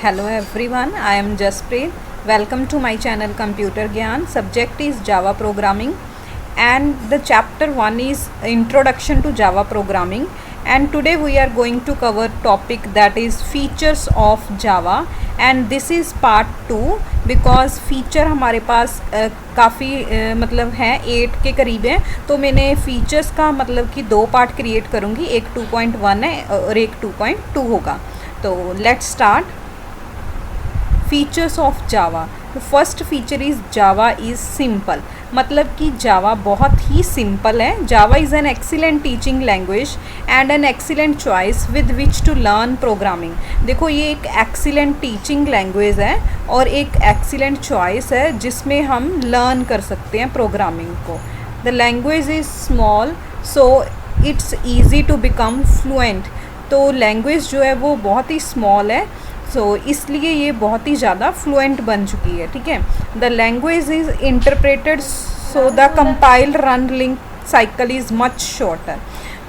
Hello everyone, I am Jaspreet. Welcome to my channel Computer Gyan. Subject is Java Programming and the chapter 1 is Introduction to Java Programming, and today we are going to cover topic that is features of Java, and this is part 2 because feature हमारे पास काफ़ी मतलब है 8 के करीब है, तो मैंने features का मतलब कि 2 पार्ट क्रिएट करूँगी, एक 2.1 है और एक 2.2 होगा. तो let's start. Features of Java. तो first feature is Java is simple, मतलब कि जावा बहुत ही सिंपल है. Java is an excellent teaching language and an excellent choice with which to learn programming. देखो ये एक एक्सीलेंट टीचिंग लैंग्वेज है और एक एक्सीलेंट चॉइस है जिसमें हम लर्न कर सकते हैं प्रोग्रामिंग को. The language is small so it's easy to become fluent. तो लैंग्वेज जो है वो बहुत ही स्मॉल है, सो इसलिए ये बहुत ही ज़्यादा फ्लुएंट बन चुकी है. ठीक है. The language is interpreted so the compile run link cycle is much shorter.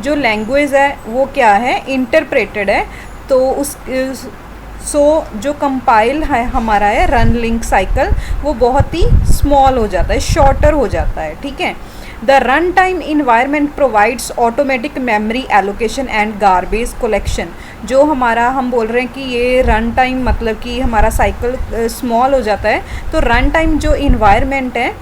जो लैंग्वेज है वो क्या है, इंटरप्रेटेड है, तो उस जो कंपाइल है हमारा है रन लिंक साइकिल वो बहुत ही स्मॉल हो जाता है, शॉर्टर हो जाता है. ठीक है. The runtime environment provides automatic memory allocation and garbage collection. जो हमारा हम बोल रहे हैं कि ये रन टाइम मतलब कि हमारा साइकिल स्मॉल हो जाता है, तो रन टाइम जो इन्वायरमेंट है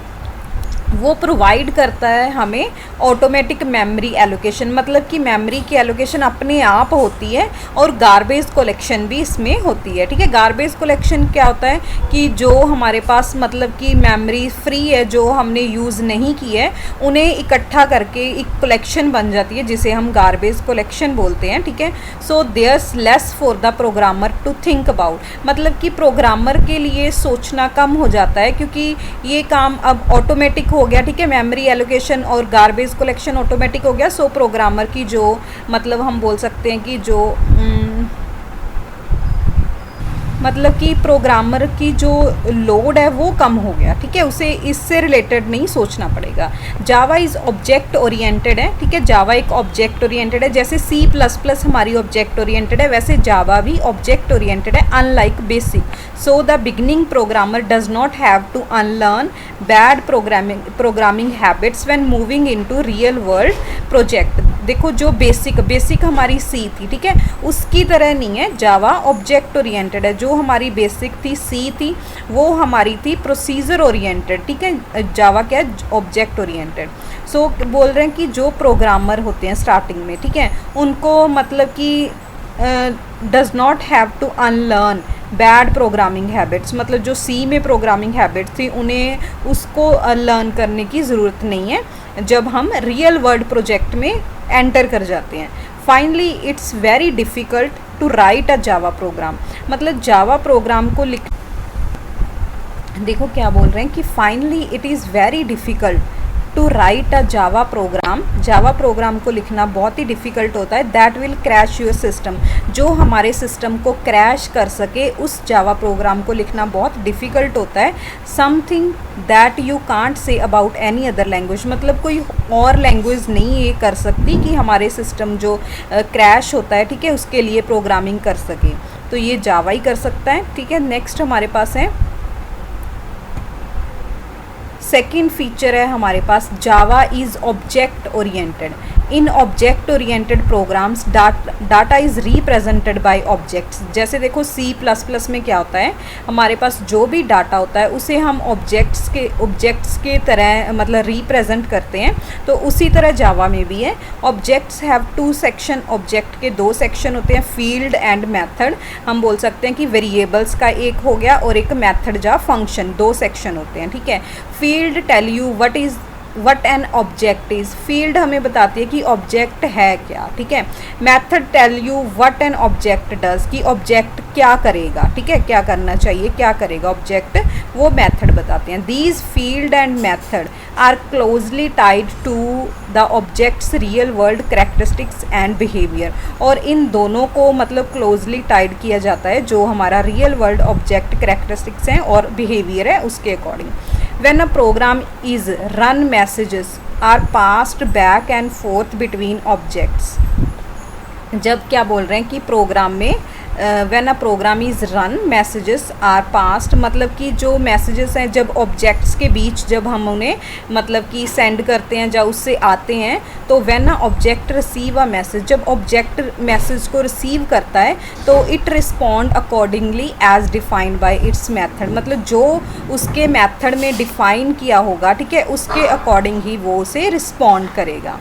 वो प्रोवाइड करता है हमें ऑटोमेटिक मेमोरी एलोकेशन, मतलब कि मेमोरी की एलोकेशन अपने आप होती है और गार्बेज कलेक्शन भी इसमें होती है. ठीक है. गार्बेज कलेक्शन क्या होता है कि जो हमारे पास मतलब कि मेमोरी फ्री है, जो हमने यूज़ नहीं की है, उन्हें इकट्ठा करके एक कलेक्शन बन जाती है जिसे हम गार्बेज कलेक्शन बोलते हैं. ठीक है. So there's less for the programmer to think about, मतलब कि प्रोग्रामर के लिए सोचना कम हो जाता है क्योंकि ये काम अब ऑटोमेटिक हो गया. ठीक है. मेमोरी एलोकेशन और गार्बेज कलेक्शन ऑटोमेटिक हो गया. सो प्रोग्रामर की जो मतलब हम बोल सकते हैं कि जो मतलब कि प्रोग्रामर की जो लोड है वो कम हो गया. ठीक है. उसे इससे रिलेटेड नहीं सोचना पड़ेगा. जावा इज़ ऑब्जेक्ट ओरिएंटेड है. ठीक है. जावा एक ऑब्जेक्ट ओरिएंटेड है, जैसे C++ हमारी ऑब्जेक्ट ओरिएंटेड है, वैसे जावा भी ऑब्जेक्ट ओरिएंटेड है, unlike basic. So the beginning programmer does not have to unlearn bad programming habits when moving into real world project. देखो जो बेसिक हमारी C थी, ठीक है, उसकी तरह नहीं है. जावा ऑब्जेक्ट ओरिएंटेड है. जो हमारी बेसिक थी C थी वो हमारी थी प्रोसीजर ओरिएंटेड. ठीक है. जावा क्या है, ऑब्जेक्ट ओरिएंटेड. सो बोल रहे हैं कि जो प्रोग्रामर होते हैं स्टार्टिंग में, ठीक है, उनको मतलब कि does not have to unlearn bad programming habits, मतलब जो C में प्रोग्रामिंग हैबिट्स थी उन्हें उसको लर्न करने की ज़रूरत नहीं है जब हम रियल वर्ल्ड प्रोजेक्ट में एंटर कर जाते हैं. Finally it's very difficult to write a Java program, मतलब जावा प्रोग्राम को लिख, देखो क्या बोल रहे हैं कि finally it is very difficult to write a Java program. Java program को लिखना बहुत ही डिफ़िकल्ट होता है. That will crash your system, जो हमारे सिस्टम को क्रैश कर सके उस जावा प्रोग्राम को लिखना बहुत डिफ़िकल्ट होता है. Something that you can't say about any other language, मतलब कोई और लैंग्वेज नहीं ये कर सकती कि हमारे सिस्टम जो क्रैश होता है, ठीक है, उसके लिए प्रोग्रामिंग कर सके. तो ये जावा ही कर सकता है. ठीक है. नेक्स्ट हमारे पास है सेकेंड फीचर है हमारे पास, Java is object oriented. In object oriented programs data is represented by objects. जैसे देखो C++ में क्या होता है, हमारे पास जो भी डाटा होता है उसे हम ऑब्जेक्ट्स के तरह मतलब रिप्रेजेंट करते हैं. तो उसी तरह जावा में भी है. ऑब्जेक्ट्स हैव 2 सेक्शन, ऑब्जेक्ट के 2 सेक्शन होते हैं, फील्ड एंड मेथड. हम बोल सकते हैं कि वेरिएबल्स का एक हो गया और एक मेथड या फंक्शन, 2 सेक्शन होते हैं. ठीक है. Field tell you what an object is, field हमें बताती है कि ऑब्जेक्ट है क्या. ठीक है. Method tell you what an object does, कि ऑब्जेक्ट क्या करेगा. ठीक है. क्या करना चाहिए, क्या करेगा ऑब्जेक्ट, वो मेथड बताते हैं. These field and method are closely tied to the object's real world characteristics and behaviour. और इन दोनों को मतलब क्लोजली टाइड किया जाता है जो हमारा रियल वर्ल्ड ऑब्जेक्ट कैरेक्टरिस्टिक्स हैं और बिहेवियर है उसके according. When a program is run, messages are passed back and forth between objects. जब क्या बोल रहे हैं कि प्रोग्राम में when a program is run messages are passed, मतलब कि जो मैसेजेस हैं जब ऑब्जेक्ट्स के बीच जब हम उन्हें मतलब कि सेंड करते हैं या उससे आते हैं, तो when a object receive a message, जब ऑब्जेक्ट मैसेज को रिसीव करता है तो it respond accordingly as defined by its method, मतलब जो उसके मेथड में डिफाइन किया होगा, ठीक है, उसके अकॉर्डिंग ही वो उसे रिस्पॉन्ड करेगा।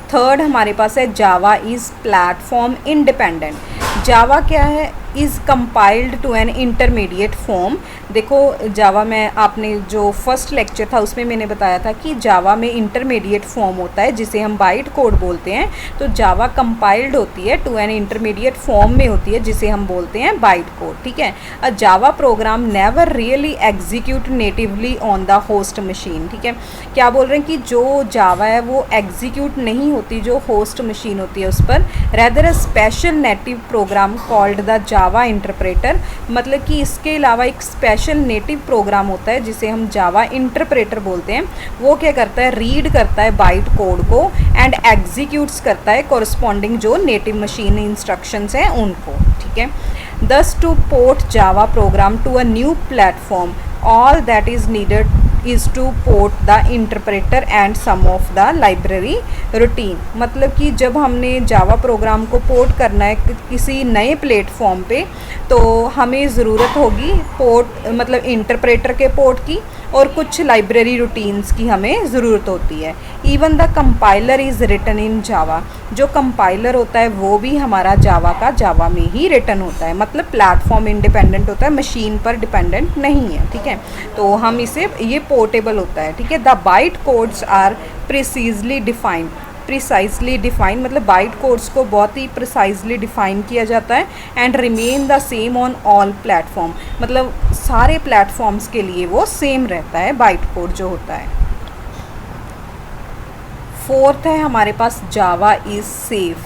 थर्ड हमारे पास है Java is platform independent. Java क्या है, is compiled to an intermediate form. देखो जावा में आपने जो फर्स्ट लेक्चर था उसमें मैंने बताया था कि जावा में इंटरमीडिएट फॉर्म होता है जिसे हम बाइट कोड बोलते हैं। तो जावा कंपाइल्ड होती है टू एन इंटरमीडिएट फॉर्म में होती है जिसे हम बोलते हैं बाइट कोड, ठीक है। A Java program never really execute natively on the host machine, ठीक है। क्या बोल रहे हैं कि जो जावा है वो एग्जीक्यूट नहीं होती जो होस्ट मशीन होती है उस पर, rather a special native program called the Java interpreter, मतलब कि इसके अलावा एक स्पेशल नेटिव प्रोग्राम होता है जिसे हम जावा इंटरप्रेटर बोलते हैं। वो क्या करता है, रीड करता है बाइट कोड को एंड एग्जीक्यूट्स करता है कॉरस्पॉन्डिंग जो नेटिव मशीन इंस्ट्रक्शंस हैं उनको, ठीक है। Thus to port Java program to a new platform all that is needed is to port the interpreter and some of the library routine, मतलब कि जब हमने जावा प्रोग्राम को पोर्ट करना है किसी नए प्लेटफॉर्म पे तो हमें ज़रूरत होगी पोर्ट मतलब इंटरप्रेटर के पोर्ट की और कुछ लाइब्रेरी रूटीन्स की हमें ज़रूरत होती है। Even the compiler is written in Java, जो कंपाइलर होता है वो भी हमारा जावा का जावा में ही रिटन होता है, मतलब प्लेटफॉर्म इंडिपेंडेंट होता है, मशीन पर डिपेंडेंट नहीं है, ठीक है। तो हम इसे ये पोर्टेबल होता है, ठीक है। The byte codes are precisely defined, मतलब बाइट कोड्स को बहुत ही प्रिसाइजली डिफाइन किया जाता है and remain the same on all platform, मतलब सारे प्लेटफॉर्म्स के लिए वो सेम रहता है बाइट कोड जो होता है। फोर्थ है हमारे पास जावा इज़ सेफ।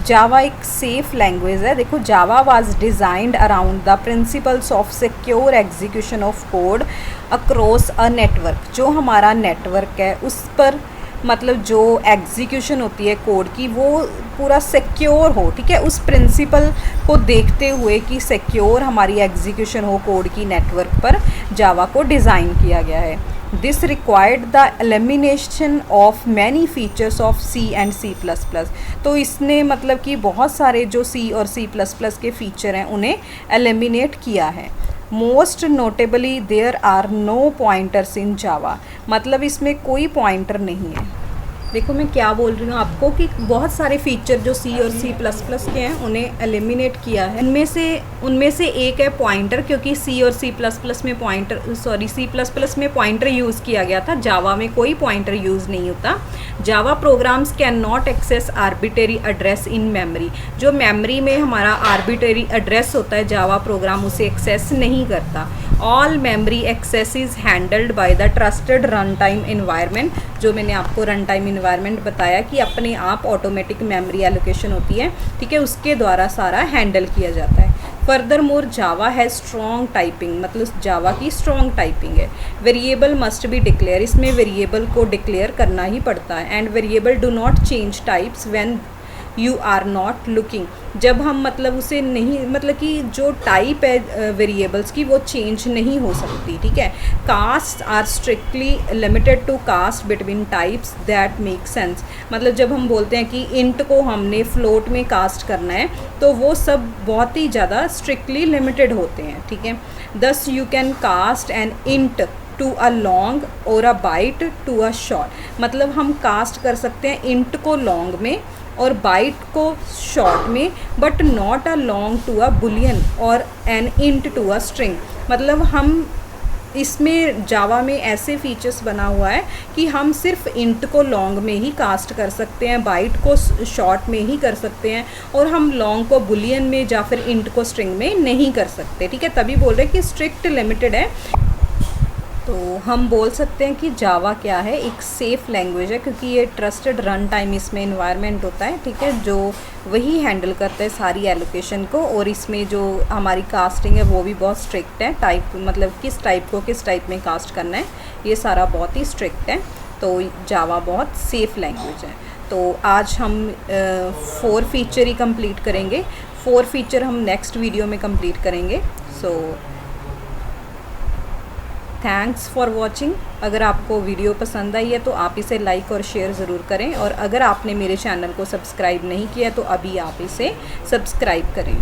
जावा एक सेफ लैंग्वेज है। देखो Java was designed around the principles of secure execution of code across a network, जो हमारा नेटवर्क है उस पर मतलब जो एग्जीक्यूशन होती है कोड की वो पूरा सिक्योर हो, ठीक है। उस प्रिंसिपल को देखते हुए कि सिक्योर हमारी एग्जीक्यूशन हो कोड की नेटवर्क पर जावा को डिज़ाइन किया गया है। This required the elimination of many features of C and C++, तो इसने मतलब कि बहुत सारे जो C और C++ के फीचर हैं उन्हें एलिमिनेट किया है। Most notably there are no pointers in Java, मतलब इसमें कोई पॉइंटर नहीं है। देखो मैं क्या बोल रही हूँ आपको कि बहुत सारे फीचर जो C और C++ के हैं उन्हें एलिमिनेट किया है। उनमें से एक है पॉइंटर, क्योंकि C और C++ में C++ में पॉइंटर यूज़ किया गया था, जावा में कोई पॉइंटर यूज़ नहीं होता। Java programs can not access arbitrary address in memory, जो मेमोरी में हमारा आर्बिटरी एड्रेस होता है जावा प्रोग्राम उसे एक्सेस नहीं करता। All memory access is handled by the trusted run time environment, जो मैंने आपको रन टाइम इन्वायरमेंट बताया कि अपने आप ऑटोमेटिक मेमोरी एलोकेशन होती है, ठीक है, उसके द्वारा सारा हैंडल किया जाता है। फर्दर मोर जावा है स्ट्रॉन्ग टाइपिंग, मतलब जावा की स्ट्रॉन्ग टाइपिंग है। वेरिएबल मस्ट बी डिक्लेयर, इसमें वेरिएबल को डिक्लेयर करना ही पड़ता है। And variable do not change types when you are not looking, जब हम मतलब उसे नहीं मतलब कि जो टाइप है वेरिएबल्स की वो चेंज नहीं हो सकती, ठीक है। Cast are strictly limited to cast between types that make sense, मतलब जब हम बोलते हैं कि इंट को हमने फ्लोट में कास्ट करना है तो वो सब बहुत ही ज़्यादा स्ट्रिक्टली लिमिटेड होते हैं, ठीक है। Thus you can cast an int to a long और a byte to a short, मतलब हम कास्ट कर सकते हैं इंट को लॉन्ग में और बाइट को शॉर्ट में, but not a long to a boolean और an int to a string, मतलब हम इसमें जावा में ऐसे फीचर्स बना हुआ है कि हम सिर्फ इंट को लॉन्ग में ही कास्ट कर सकते हैं, बाइट को शॉर्ट में ही कर सकते हैं और हम लॉन्ग को बुलियन में या फिर इंट को स्ट्रिंग में नहीं कर सकते, ठीक है। तभी बोल रहे हैं कि स्ट्रिक्ट लिमिटेड है। तो हम बोल सकते हैं कि जावा क्या है, एक सेफ़ लैंग्वेज है, क्योंकि ये ट्रस्टेड रन टाइम इसमें इन्वायरमेंट होता है, ठीक है, जो वही हैंडल करता है सारी एलोकेशन को। और इसमें जो हमारी कास्टिंग है वो भी बहुत स्ट्रिक्ट है, टाइप मतलब किस टाइप को किस टाइप में कास्ट करना है ये सारा बहुत ही स्ट्रिक्ट है। तो जावा बहुत सेफ़ लैंग्वेज है। तो आज हम 4 फीचर ही कंप्लीट करेंगे, 4 फीचर हम नेक्स्ट वीडियो में कंप्लीट करेंगे। So thanks for watching. अगर आपको वीडियो पसंद आई है तो आप इसे लाइक और शेयर ज़रूर करें, और अगर आपने मेरे चैनल को सब्सक्राइब नहीं किया तो अभी आप इसे सब्सक्राइब करें।